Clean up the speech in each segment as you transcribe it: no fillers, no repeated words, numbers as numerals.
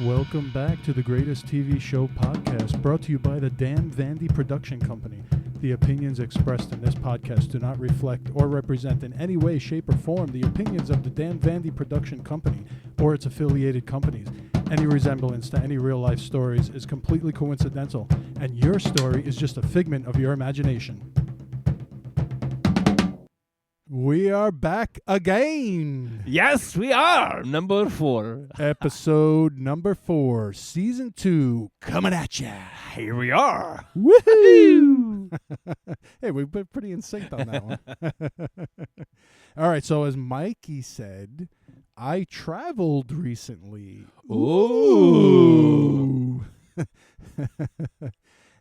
Welcome back to the Greatest TV Show podcast, brought to you by the Dan Vandy Production Company. The opinions expressed in this podcast do not reflect or represent in any way, shape, or form the opinions of the Dan Vandy Production Company or its affiliated companies. Any resemblance to any real-life stories is completely coincidental, and your story is just a figment of your imagination. We are back again. Yes, we are. Number 4. Episode number 4, Season 2, coming at ya. Here we are. Woohoo! Hey, we've been pretty in sync on that one. All right, so as Mikey said, I traveled recently. Ooh.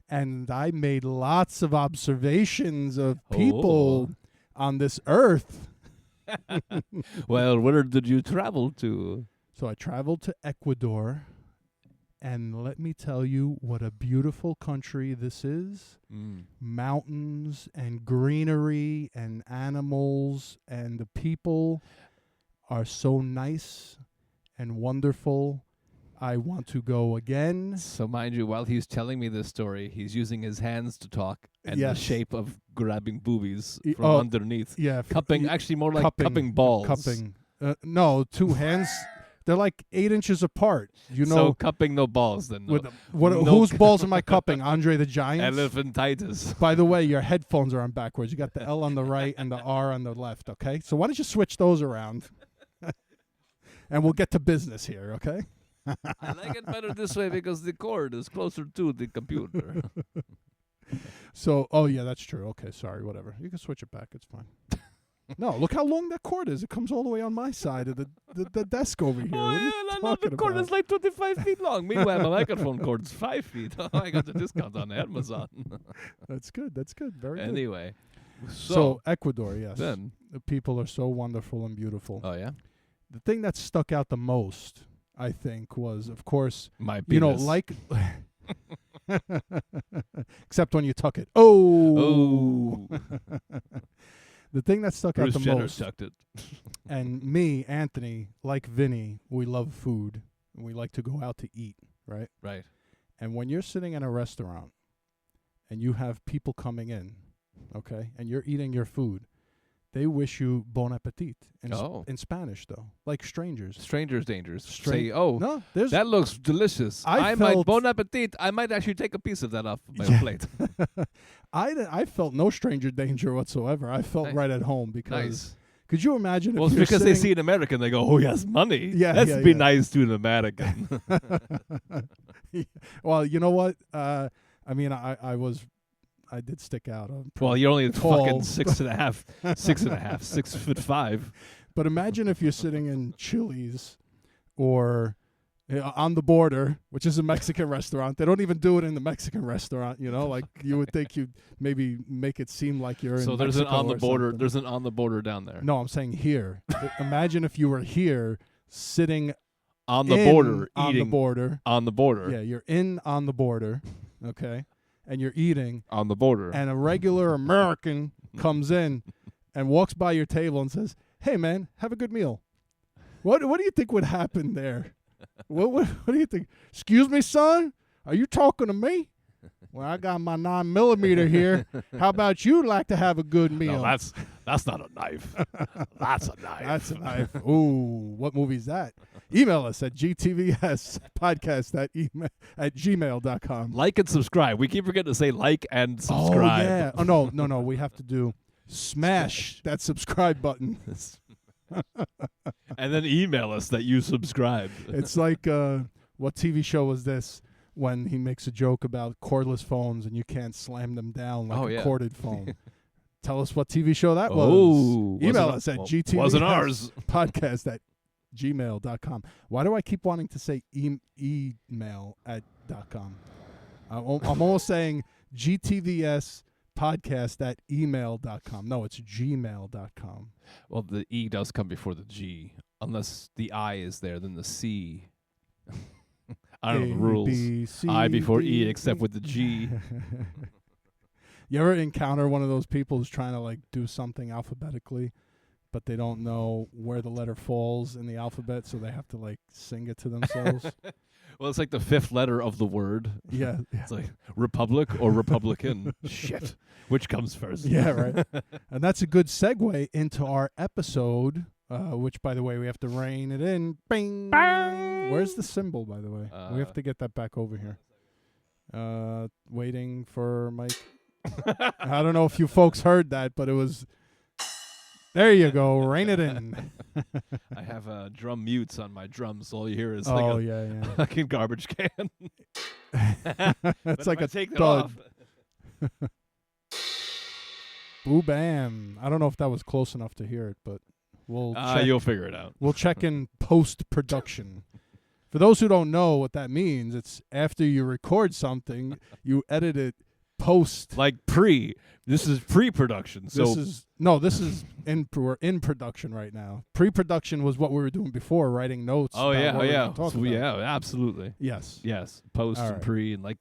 And I made lots of observations of people on this earth. Well, where did you travel to? So I traveled to Ecuador, and let me tell you what a beautiful country this is. Mountains and greenery and animals, and the people are so nice and wonderful. I want to go again. So mind you, while he's telling me this story, he's using his hands to talk and the shape of grabbing boobies from underneath. Yeah. Cupping, actually more like cupping balls. Cupping. No, two hands. They're like 8 inches apart. You know. So cupping no balls then. No. Whose balls am I cupping? Andre the Giant's? Elephantitis. By the way, your headphones are on backwards. You got the L on the right and the R on the left, okay? So why don't you switch those around? And we'll get to business here, okay? I like it better this way because the cord is closer to the computer. So, yeah, that's true. Okay, sorry, whatever. You can switch it back. It's fine. No, look how long that cord is. It comes all the way on my side of the desk over here. The cord is like 25 feet long. Meanwhile, my microphone cord's 5 feet. Oh, I got the discount on Amazon. That's good. That's good. Very good. Anyway. So, Ecuador, yes. Then. The people are so wonderful and beautiful. Oh, yeah? The thing that stuck out the most, I think, was, of course, my penis. You know, like, except when you tuck it. Oh. The thing that stuck Bruce out the Jenner most, tucked it. and me, Anthony, like Vinny, we love food, and we like to go out to eat, right? Right. And when you're sitting in a restaurant, and you have people coming in, okay, and you're eating your food, they wish you bon appetit in Spanish, though, like strangers. Strangers dangers. Say, no, that looks delicious. I might bon appetit. I might actually take a piece of that off my plate. I felt no stranger danger whatsoever. I felt right at home because. Could you imagine? Well, it's because they see an American, they go, "Oh, he has money. Yeah, let's be nice to an American." Well, you know what? I mean, I did stick out. Well, you're only tall. Fucking 6'5", 6'5". But imagine if you're sitting in Chili's or on the border, which is a Mexican restaurant. They don't even do it in the Mexican restaurant, you know. Like you would think you'd maybe make it seem like you're in. So there's Mexico an on the border. Something. There's an on the border down there. No, I'm saying here. Imagine if you were here, sitting on the border, on eating the border, on the border. Yeah, you're on the border. Okay. And you're eating on the border, and a regular American comes in and walks by your table and says, "Hey, man, have a good meal." What do you think would happen there? What do you think? Excuse me, son, are you talking to me? Well, I got my 9mm here. How about you'd like to have a good meal? No, that's not a knife. That's a knife. That's a knife. Ooh, what movie's that? Email us at gtvspodcast@gmail.com. Like and subscribe. We keep forgetting to say like and subscribe. Oh, yeah. Oh, no. We have to do smash that subscribe button. And then email us that you subscribed. It's like, what TV show was this? When he makes a joke about cordless phones and you can't slam them down like a corded phone. Tell us what TV show that was. Email us at gtvspodcast@gmail.com. Why do I keep wanting to say email at .com? I'm almost saying gtvspodcast@email.com. No, it's gmail.com. Well, the E does come before the G. Unless the I is there, then the C. I don't know the rules. I before E, except with the G. You ever encounter one of those people who's trying to like do something alphabetically, but they don't know where the letter falls in the alphabet, so they have to like sing it to themselves. Well, it's like the fifth letter of the word. Yeah. It's like Republic or Republican. Shit. Which comes first? Yeah, right. And that's a good segue into our episode, which, by the way, we have to rein it in. Bing! Bang! Where's the symbol, by the way? We have to get that back over here. Waiting for Mike. I don't know if you folks heard that, but it was... There you go. Rein it in. I have drum mutes on my drums, so all you hear is yeah. fucking garbage can. It's like a take thud. Boo bam. I don't know if that was close enough to hear it, but we'll check. You'll figure it out. We'll check in post-production. For those who don't know what that means, it's after you record something, you edit it post. Like This is pre-production. So This is we're in production right now. Pre-production was what we were doing before, writing notes. Yeah, absolutely. Yes. Post and pre, and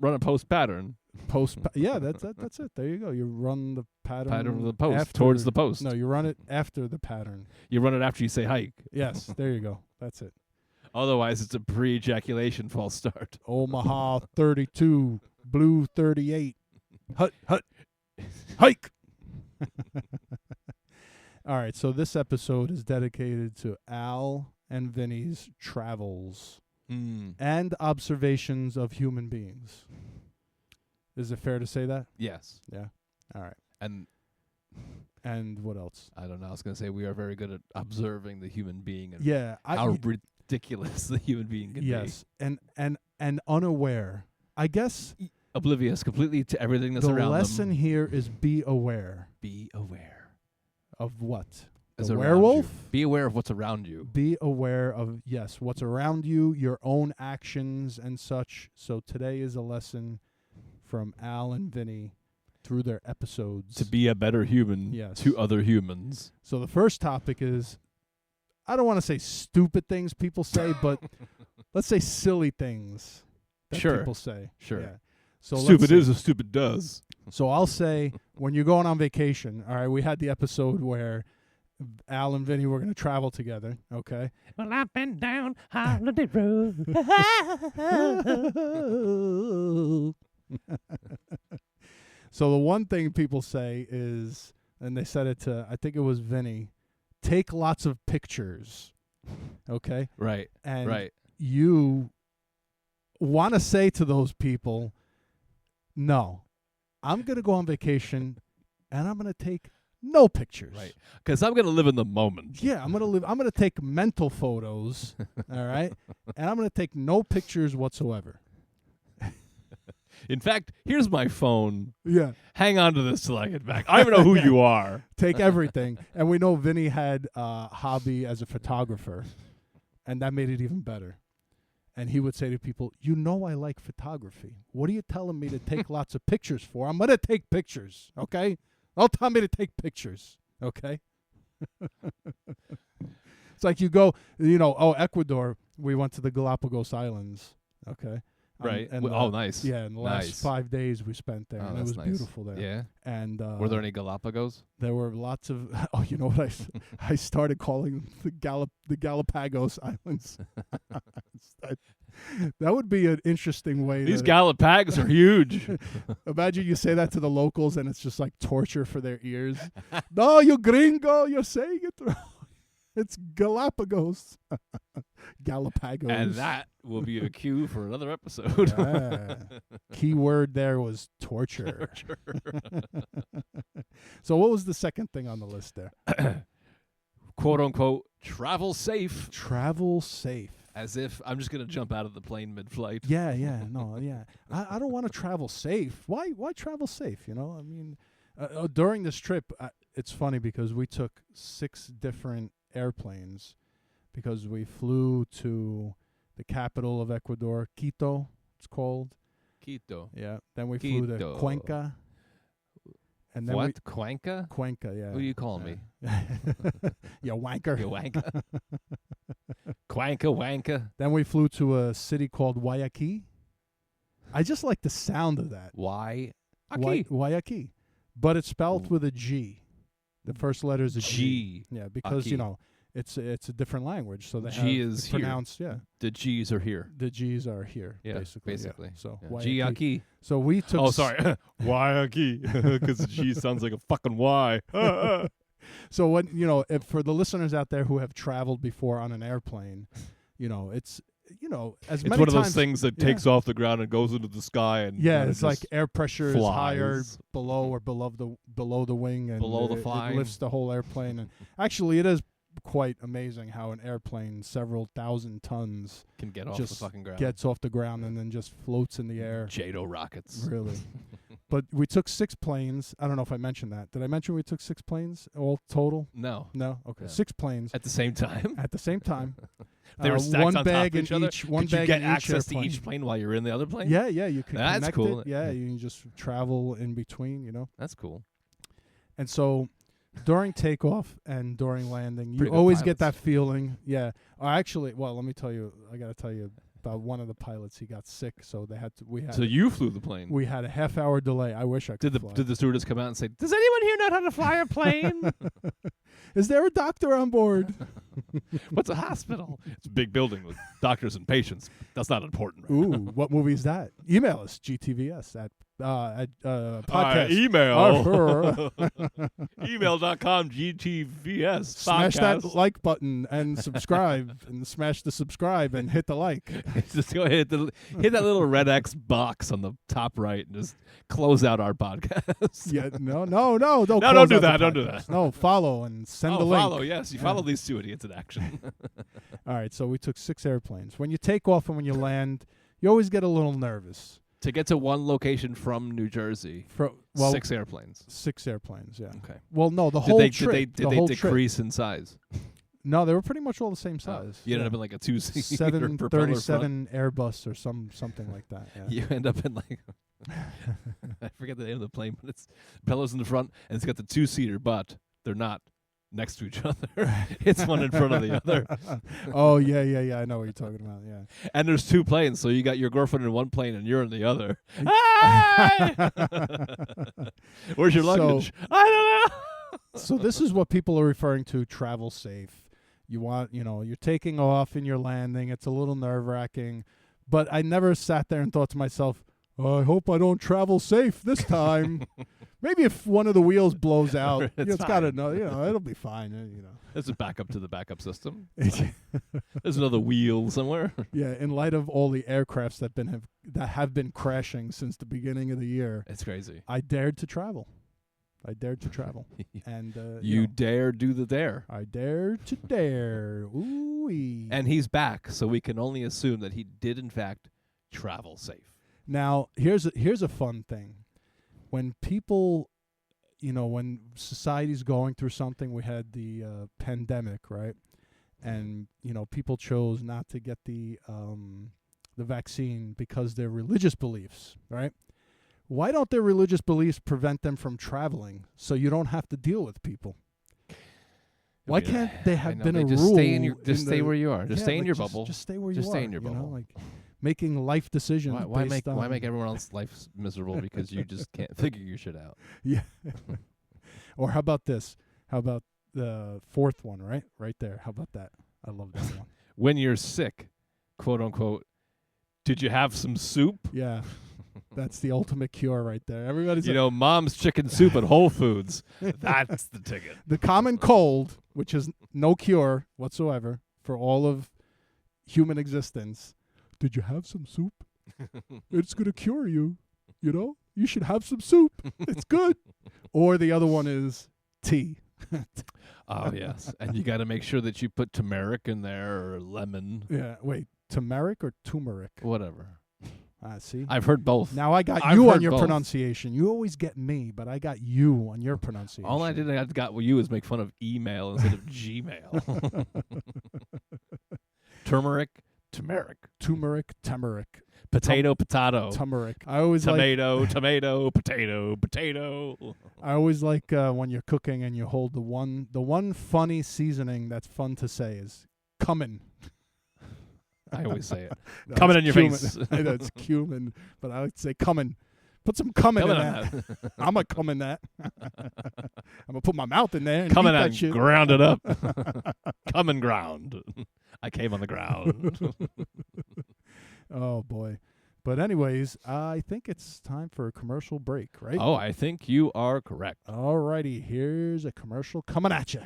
run a post pattern. Yeah, that's it. There you go. You run the pattern of the post towards the post. No, you run it after the pattern. You run it after you say hike. Yes, there you go. That's it. Otherwise, it's a pre-ejaculation false start. Omaha 32, Blue 38. Hut. Hike. All right, so this episode is dedicated to Al and Vinny's travels and observations of human beings. Is it fair to say that? Yes. Yeah. All right. And what else? I don't know. I was going to say we are very good at observing the human being and how ridiculous the human being can be. Yes, and unaware. I guess oblivious completely to everything that's around them. The lesson here is be aware. Be aware. Of what? The werewolf? Be aware of what's around you. Be aware of, what's around you, your own actions and such. So today is a lesson from Al and Vinny through their episodes. To be a better human to other humans. So the first topic is, I don't want to say stupid things people say, but let's say silly things that people say. Sure. Yeah. So stupid is as stupid does. So I'll say, when you're going on vacation, all right, we had the episode where Al and Vinny were going to travel together, okay? Well, I've been down Holiday Road. So the one thing people say is, and they said it to, I think it was Vinny, take lots of pictures, okay? Right, and you want to say to those people, no, I'm going to go on vacation and I'm going to take no pictures. Right. Because I'm going to live in the moment. Yeah, I'm going to take mental photos, all right? And I'm going to take no pictures whatsoever. In fact, here's my phone. Yeah. Hang on to this till I get back. I don't even know who you are. Take everything. And we know Vinny had a hobby as a photographer, and that made it even better. And he would say to people, I like photography. What are you telling me to take lots of pictures for? I'm going to take pictures, okay? Don't tell me to take pictures, okay? It's like you go, Ecuador, we went to the Galapagos Islands, okay? Right. And, nice. Yeah, in the last 5 days we spent there, and it was beautiful there. Yeah. And were there any Galapagos? There were lots of. Oh, you know what I started calling them the Galapagos Islands. That would be an interesting way. These Galapagos are huge. Imagine you say that to the locals, and it's just like torture for their ears. No, you gringo, you're saying it wrong. It's Galapagos. Galapagos. And that will be a cue for another episode. Yeah. Key word there was torture. So what was the second thing on the list there? Quote unquote, travel safe. Travel safe. As if I'm just going to jump out of the plane mid-flight. Yeah. I don't want to travel safe. Why travel safe? I mean, during this trip, it's funny because we took 6 different airplanes because we flew to the capital of Ecuador, Quito, it's called. Quito. Yeah. Then we flew to Cuenca. And then Cuenca? Cuenca, yeah. Who are you calling me? You wanker. You wanker. Cuenca, wanka. Then we flew to a city called Guayaquil. I just like the sound of that. Guayaquil. Guayaquil. But it's spelled with a G. The first letter is a G. Yeah, because Aki. it's a different language, so they G have is pronounced. here. Yeah, The G's are here. the G's are here. Yeah, basically. Yeah. So Yeah. G Aki. So we took. Oh, sorry. Y Aki. Because G sounds like a fucking Y. So what if for the listeners out there who have traveled before on an airplane, it's as It's many one of times, those things that takes off the ground and goes into the sky, and Yeah, kinda it's like just air pressure is higher flies. below or below the wing, and Below the it flying. lifts the whole airplane. And actually, it is quite amazing how an airplane several thousand tons can get off the just fucking ground. gets off the ground and then just floats in the air. JATO rockets. Really. But we took 6 planes. I don't know if I mentioned that. Did I mention we took 6 planes all total? No. No? Okay. Yeah. 6 planes At the same time. at the same time. They were stacked one on bag top of each in other. each. One Could you bag get in each access to airplane. each plane while you're in the other plane? Yeah, you could That's connect cool. it. Yeah, you can just travel in between, That's cool. And so during takeoff and during landing, you Pretty good always get pilots. that feeling. Yeah. Actually, let me tell you, I got to tell you about one of the pilots. He got sick, so So you flew the plane. we had a half-hour delay. I wish I could fly. Did the stewardess come out and say, "Does anyone here know how to fly a plane?" Is there a doctor on board? What's a hospital? It's a big building with doctors and patients. That's not important. Right? Ooh, what movie is that? Email us, GTVS at podcast. Email. Email.com GTVS. Smash that podcast. like button and subscribe, and smash the subscribe and hit the like. Just go ahead, hit that little red X box on the top right and just close out our podcast. Yeah, no, don't No, close don't do out the that, don't do podcast. that. No, follow and send the link. Follow, yes. You follow these two idiots in action. All right, so we took 6 airplanes. When you take off and when you land, you always get a little nervous. To get to one location from New Jersey, 6 airplanes. 6 airplanes, yeah. Okay. Well, no, the Did whole they trip. did they decrease in size? No, they were pretty much all the same size. You ended up in like a 2-seater 737 Airbus or something like that. Yeah. You end up in like I forget the name of the plane, but it's propellers in the front and it's got the 2-seater, but they're not next to each other. It's one in front of the other. Oh yeah. I know what you're talking about. Yeah. And there's 2 planes, so you got your girlfriend in one plane and you're in the other. Hey! Where's your luggage? I don't know. So this is what people are referring to travel safe. You want, you're taking off and you're landing. It's a little nerve-wracking. But I never sat there and thought to myself, oh, I hope I don't travel safe this time. Maybe if one of the wheels blows out, it's got to know, it'll be fine. There's a backup to the backup system. There's another wheel somewhere. Yeah, in light of all the aircrafts that have been crashing since the beginning of the year, It's crazy. I dared to travel. And You dare do the dare. I dare to dare. Ooh-wee. And he's back, so we can only assume that he did in fact travel safe. Now, here's a fun thing. When people, when society's going through something, we had the pandemic, right? And, people chose not to get the vaccine because their religious beliefs, right? Why don't their religious beliefs prevent them from traveling so you don't have to deal with people? Why can't they have been a just rule? Stay where you are. Just stay in your bubble. Just stay where Just you are. stay in your bubble. Like making life decisions. Why based on, make everyone else's life miserable because you just can't figure your shit out? Yeah. Or how about this? How about the 4th one, right? Right there. How about that? I love that one. When you're sick, quote unquote, did you have some soup? Yeah. That's the ultimate cure right there. Everybody's Mom's chicken soup at Whole Foods. That's the ticket. The common cold, which is no cure whatsoever for all of human existence. Did you have some soup? It's going to cure you. You should have some soup. It's good. Or the other one is tea. Oh, yes. And you got to make sure that you put turmeric in there or lemon. Yeah. Wait, turmeric or turmeric? Whatever. See? I've heard both. Now I got I've you on heard your both. pronunciation. You always get me, but I got you on your pronunciation. All I got with you is make fun of email instead of Gmail. Turmeric, turmeric. Turmeric, turmeric. Potato, potato. Turmeric. I always tomato, tomato, potato, potato. I always like when you're cooking and you hold the one funny seasoning that's fun to say is cumin. I always say it. No, Coming it's in your cumin. face. I know it's cumin, but I like to say cumin Put some cum in Coming that. I'm going to cum in that. I'm going to put my mouth in there and Coming eat out that and shit. ground it up. Come and ground. I came on the ground. Oh, boy. But anyways, I think it's time for a commercial break, right? Oh, I think you are correct. All righty. Here's a commercial coming at you.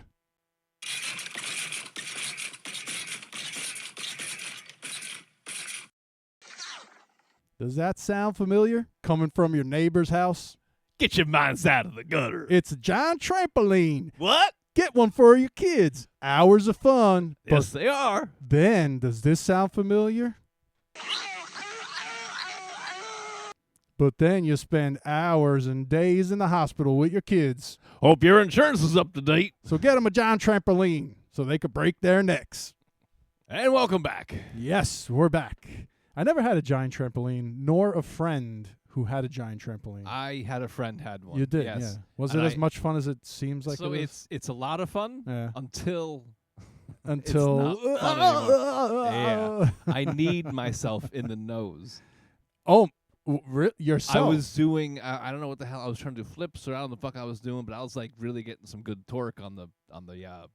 Does that sound familiar? Coming from your neighbor's house? Get your minds out of the gutter. It's a giant trampoline. What? Get one for your kids. Hours of fun. Yes, they are. Then, does this sound familiar? But then you spend hours and days in the hospital with your kids. Hope your insurance is up to date. So get them a giant trampoline so they could break their necks. And welcome back. Yes, we're back. I never had a giant trampoline, nor a friend who had a giant trampoline. I had a friend had one. You did, yes. yeah. Was And it as much fun as it seems like so it is? it's a lot of fun until it's not fun anymore. Yeah. I need myself in the nose. Oh, yourself? I was doing I don't know what the hell I was trying to do flips or I don't know what the fuck I was doing, but I was like really getting some good torque on the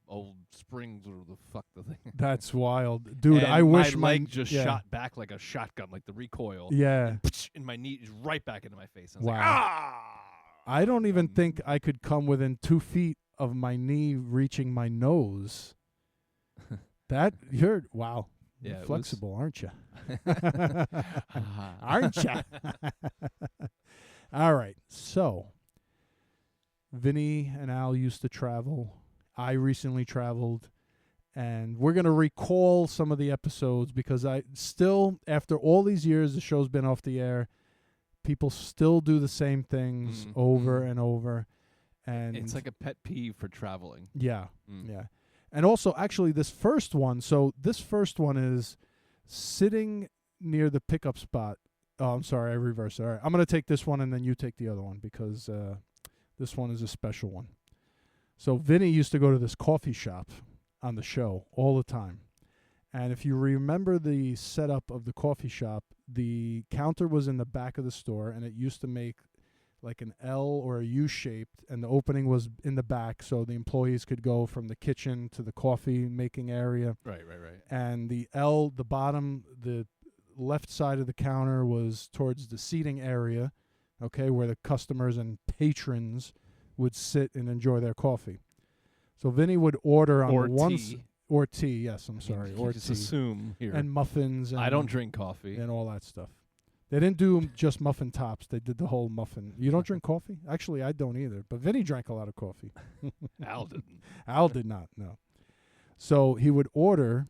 old springs or the fuck the thing. That's wild, dude. And I wish my leg just yeah. shot back like a shotgun, like the recoil. Yeah, and my knee is right back into my face. I was wow. like, ah! I don't even think I could come within 2 feet of my knee reaching my nose. Wow. Yeah, You're flexible, aren't you? Aren't you? All right. So, Vinny and Al used to travel. I recently traveled. And we're going to recall some of the episodes because I still, after all these years, the show's been off the air, people still do the same things over and over. And it's like a pet peeve for traveling. Yeah, yeah. And also, actually, this first one is sitting near the pickup spot. Oh, I'm sorry, I reversed it. All right, I'm going to take this one and then you take the other one because this one is a special one. So Vinny used to go to this coffee shop on the show all the time. And if you remember the setup of the coffee shop, the counter was in the back of the store, and it used to make like an L or a U shaped, and the opening was in the back so the employees could go from the kitchen to the coffee making area. Right. And the L, the bottom, the left side of the counter was towards the seating area, okay, where the customers and patrons would sit and enjoy their coffee. So Vinny would order on or tea, yes, I'm sorry, or just tea. Assume here. And muffins. And I don't drink coffee. And all that stuff. They didn't do just muffin tops. They did the whole muffin. You don't drink coffee? Actually, I don't either. But Vinny drank a lot of coffee. Al didn't. Al did not, no. So he would order,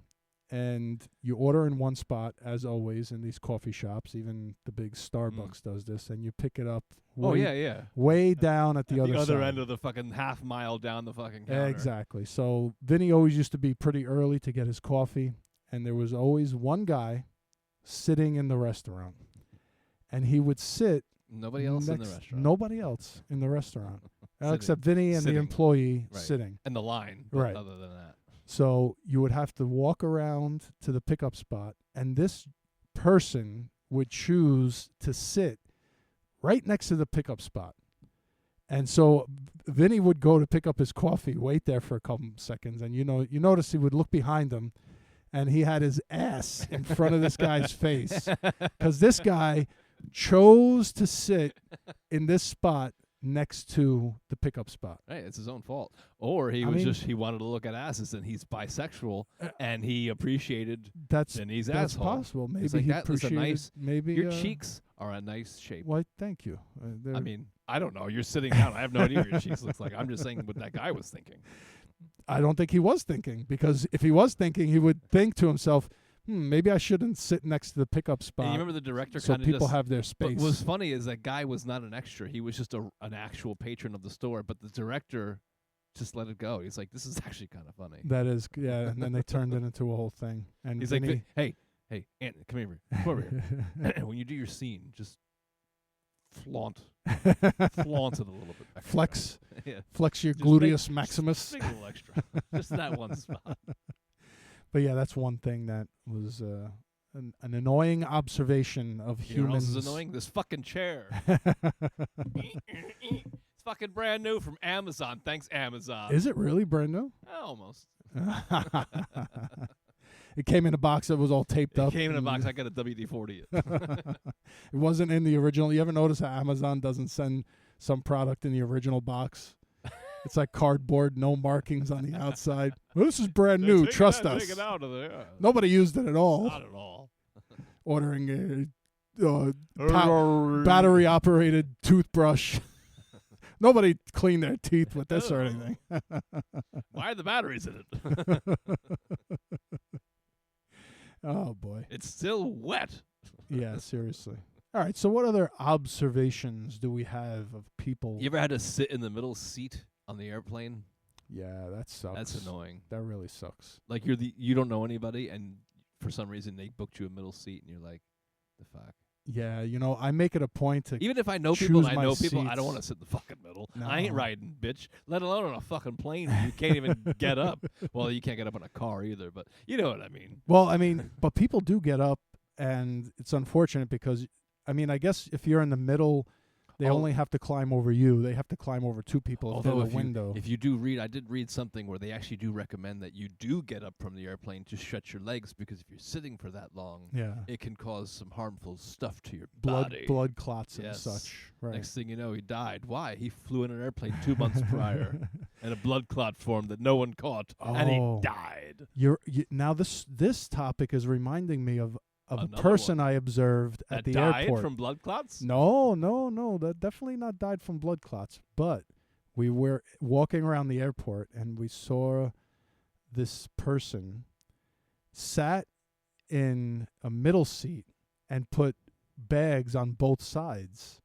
and you order in one spot, as always, in these coffee shops. Even the big Starbucks does this, and you pick it up way down at the other side. The other end of the fucking half mile down the fucking counter. Exactly. So Vinny always used to be pretty early to get his coffee, and there was always one guy sitting in the restaurant. And he would sit. Nobody else in the restaurant. Nobody else in the restaurant. Except Vinny and the employee sitting. And the line. Right. Other than that. So you would have to walk around to the pickup spot. And this person would choose to sit right next to the pickup spot. And so Vinny would go to pick up his coffee, wait there for a couple seconds. And you notice he would look behind him. And he had his ass in front of this guy's face. Because this guy chose to sit in this spot next to the pickup spot. Right, it's his own fault. Or he wanted to look at asses, and he's bisexual, and he appreciated Vinny's asshole. That's possible. Maybe like, he that was appreciated. Maybe your cheeks are a nice shape. Why? Thank you. I mean, I don't know. You're sitting down. I have no idea what your cheeks looks like. I'm just saying what that guy was thinking. I don't think he was thinking, because if he was thinking, he would think to himself, maybe I shouldn't sit next to the pickup spot. And you remember the director so kind of people have their space. What was funny is that guy was not an extra. He was just an actual patron of the store, but the director just let it go. He's like, this is actually kind of funny. That is, yeah, and then they turned it into a whole thing. And he's Vinny, like, hey, Anthony, come over here. When you do your scene, just flaunt it a little bit. Extra. Flex your just gluteus maximus. Make a little extra. Just that one spot. But yeah, that's one thing that was an annoying observation of humans. What else is annoying? This fucking chair. It's fucking brand new from Amazon. Thanks, Amazon. Is it really brand new? Almost. It came in a box that was all taped up. It came in a box. I got a WD-40. It wasn't in the original. You ever notice how Amazon doesn't send some product in the original box? It's like cardboard, no markings on the outside. Well, this is brand new. Trust us. Take it out of there. Nobody used it at all. Not at all. Ordering a battery-operated toothbrush. Nobody cleaned their teeth with this or anything. Why are the batteries in it? Oh, boy. It's still wet. Yeah, seriously. All right, so what other observations do we have of people? You ever had to sit in the middle seat on the airplane? Yeah, that sucks. That's annoying. That really sucks. Like you don't know anybody, and for some reason they booked you a middle seat, and you're like, the fuck. Yeah, I make it a point to even if I know people, I don't seats. want to sit in the fucking middle. No. I ain't riding, bitch. Let alone on a fucking plane. You can't even get up. Well, you can't get up on a car either, but you know what I mean. Well, but people do get up, and it's unfortunate because, I guess if you're in the middle, they only have to climb over you. They have to climb over two people if they're the window. If you do read, I did read something where they actually do recommend that you do get up from the airplane to stretch your legs, because if you're sitting for that long, it can cause some harmful stuff to your body. Blood clots and such. Right. Next thing you know, he died. Why? He flew in an airplane 2 months prior, and a blood clot formed that no one caught, and he died. Now this topic is reminding me of a Another person one I observed at the died airport. From blood clots? No, that definitely not died from blood clots. But we were walking around the airport, and we saw this person sat in a middle seat and put bags on both sides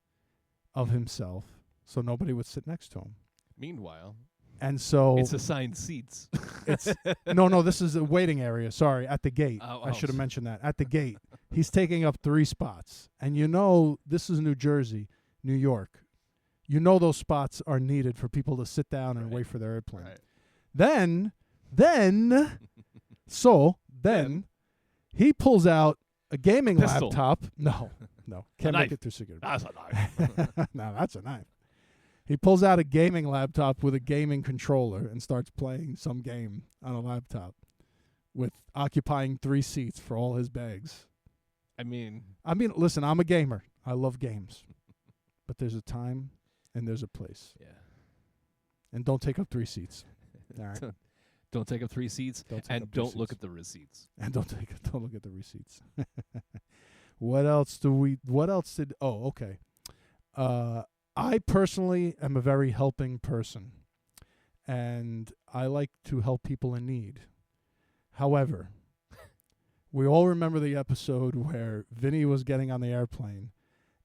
of himself so nobody would sit next to him. Meanwhile, and so it's assigned seats. It's no, this is a waiting area. Sorry, at the gate. I should have mentioned that. At the gate. He's taking up 3 spots. And this is New Jersey, New York. Those spots are needed for people to sit down and wait for their airplane. Right. Then he pulls out a gaming Pistol. laptop. No. Can't make it through security. That's a knife. No, that's a knife. He pulls out a gaming laptop with a gaming controller and starts playing some game on a laptop with occupying 3 seats for all his bags. Listen, I'm a gamer. I love games. But there's a time and there's a place. Yeah. And don't take up 3 seats. All right. Don't take up 3 seats, and don't look at the receipts. And don't look at the receipts. What else did okay. I personally am a very helping person, and I like to help people in need. However, we all remember the episode where Vinny was getting on the airplane,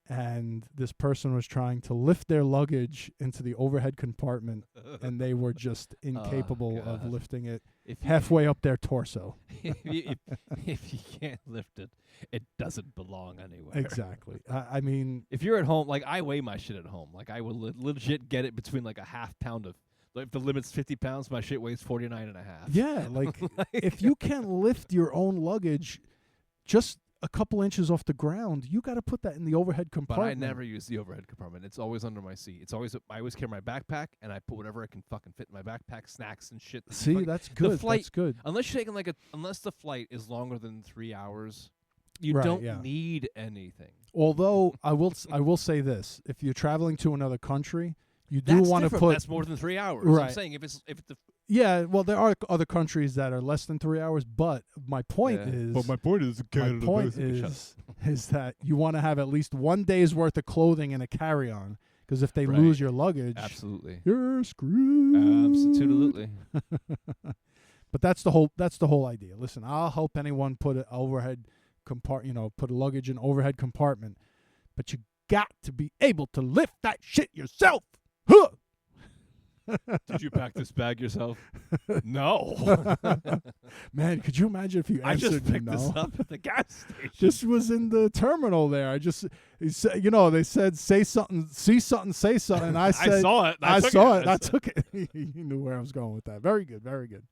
and this person was trying to lift their luggage into the overhead compartment, and they were just incapable of lifting it halfway up their torso. If you can't lift it, it doesn't belong anywhere. Exactly. If you're at home, like I weigh my shit at home. Like I will legit get it between like a half pound of. Like if the limit's 50 pounds, my shit weighs 49.5. Yeah, like if you can't lift your own luggage just a couple inches off the ground, you got to put that in the overhead compartment. But I never use the overhead compartment. It's always under my seat. I always carry my backpack, and I put whatever I can fucking fit in my backpack, snacks and shit. See, that's good. The flight, that's good. Unless you're taking unless the flight is longer than 3 hours, you don't need anything. Although I will say this: if you're traveling to another country, you do want to put. That's more than 3 hours. Right. I'm saying if the. Yeah, well, there are other countries that are less than 3 hours, but my point is. But my point is, Canada is that you want to have at least 1 day's worth of clothing in a carry-on, because if they lose your luggage, absolutely, you're screwed. Absolutely. But that's the whole idea. Listen, I'll help anyone put an overhead put a luggage in overhead compartment, but you got to be able to lift that shit yourself. Huh! Did you pack this bag yourself? No. Man, could you imagine if you answered I just picked no? this up at the gas station. Just was in the terminal there. They said say something, see something, say something. And I said I saw it. I saw it. I took it. You knew where I was going with that. Very good. Very good.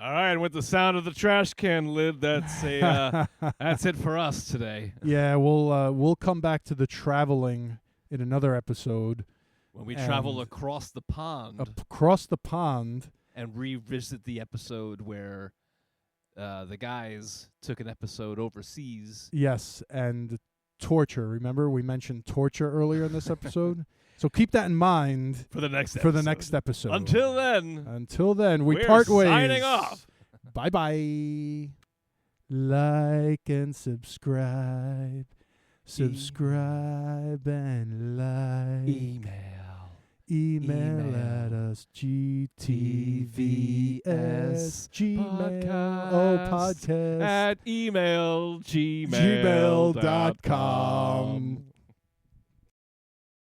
All right, and with the sound of the trash can lid, that's that's it for us today. Yeah, we'll come back to the traveling in another episode. When we travel across the pond. Across the pond. And revisit the episode where the guys took an episode overseas. Yes, and torture. Remember, we mentioned torture earlier in this episode? So keep that in mind for the next episode. Until then, we part ways. Signing off. Bye-bye. Like and subscribe. Subscribe and like. Email at us, GTVS podcast at gmail.com.